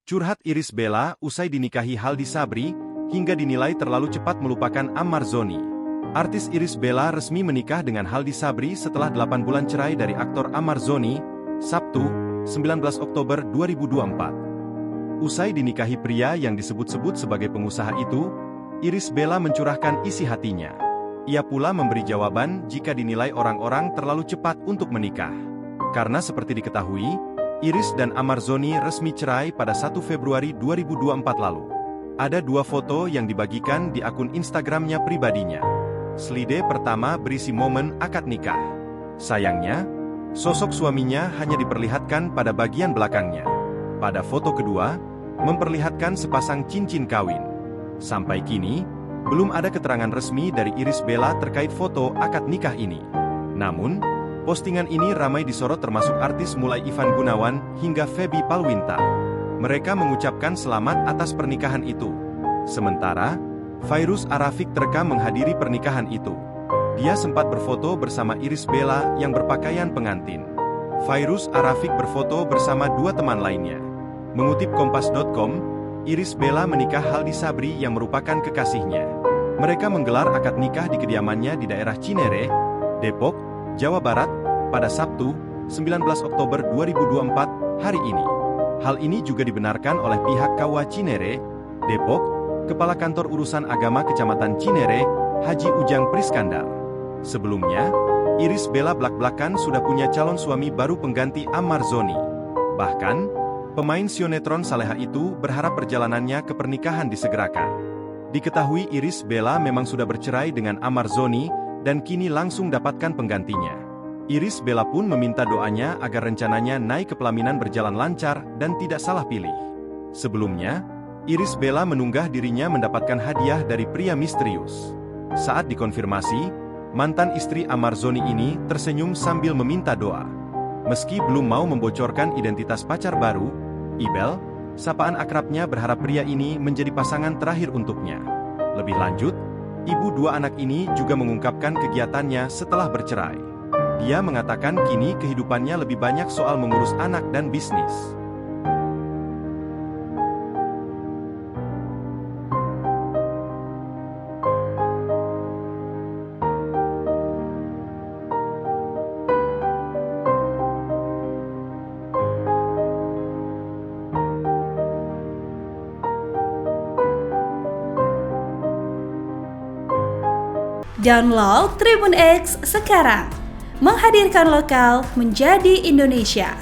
Curhat Irish Bella usai dinikahi Haldi Sabri, hingga dinilai terlalu cepat melupakan Ammar Zoni. Artis Irish Bella resmi menikah dengan Haldi Sabri setelah 8 bulan cerai dari aktor Ammar Zoni, Sabtu, 19 Oktober 2024. Usai dinikahi pria yang disebut-sebut sebagai pengusaha itu, Irish Bella mencurahkan isi hatinya. Ia pula memberi jawaban jika dinilai orang-orang terlalu cepat untuk menikah. Karena seperti diketahui, Irish dan Ammar Zoni resmi cerai pada 1 Februari 2024 lalu. Ada 2 foto yang dibagikan di akun Instagramnya pribadinya. Slide pertama berisi momen akad nikah. Sayangnya, sosok suaminya hanya diperlihatkan pada bagian belakangnya. Pada foto kedua, memperlihatkan sepasang cincin kawin. Sampai kini, belum ada keterangan resmi dari Irish Bella terkait foto akad nikah ini. Namun, postingan ini ramai disorot termasuk artis mulai Ivan Gunawan hingga Feby Palwinta. Mereka mengucapkan selamat atas pernikahan itu. Sementara, Fairuz Arafik terekam menghadiri pernikahan itu. Dia sempat berfoto bersama Irish Bella yang berpakaian pengantin. Fairuz Arafik berfoto bersama 2 teman lainnya. Mengutip Kompas.com, Irish Bella menikah Haldi Sabri yang merupakan kekasihnya. Mereka menggelar akad nikah di kediamannya di daerah Cinere, Depok, Jawa Barat, pada Sabtu, 19 Oktober 2024, hari ini. Hal ini juga dibenarkan oleh pihak KUA Cinere, Depok, Kepala Kantor Urusan Agama Kecamatan Cinere, Haji Ujang Priskandar. Sebelumnya, Irish Bella blak-blakan sudah punya calon suami baru pengganti Ammar Zoni. Bahkan, pemain sinetron Saleha itu berharap perjalanannya ke pernikahan disegerakan. Diketahui Irish Bella memang sudah bercerai dengan Ammar Zoni, dan kini langsung dapatkan penggantinya. Irish Bella pun meminta doanya agar rencananya naik ke pelaminan berjalan lancar dan tidak salah pilih. Sebelumnya, Irish Bella menunggah dirinya mendapatkan hadiah dari pria misterius. Saat dikonfirmasi, mantan istri Ammar Zoni ini tersenyum sambil meminta doa. Meski belum mau membocorkan identitas pacar baru, Ibel, sapaan akrabnya berharap pria ini menjadi pasangan terakhir untuknya. Lebih lanjut, ibu 2 anak ini juga mengungkapkan kegiatannya setelah bercerai. Dia mengatakan kini kehidupannya lebih banyak soal mengurus anak dan bisnis. Download Tribun X sekarang, menghadirkan lokal menjadi Indonesia.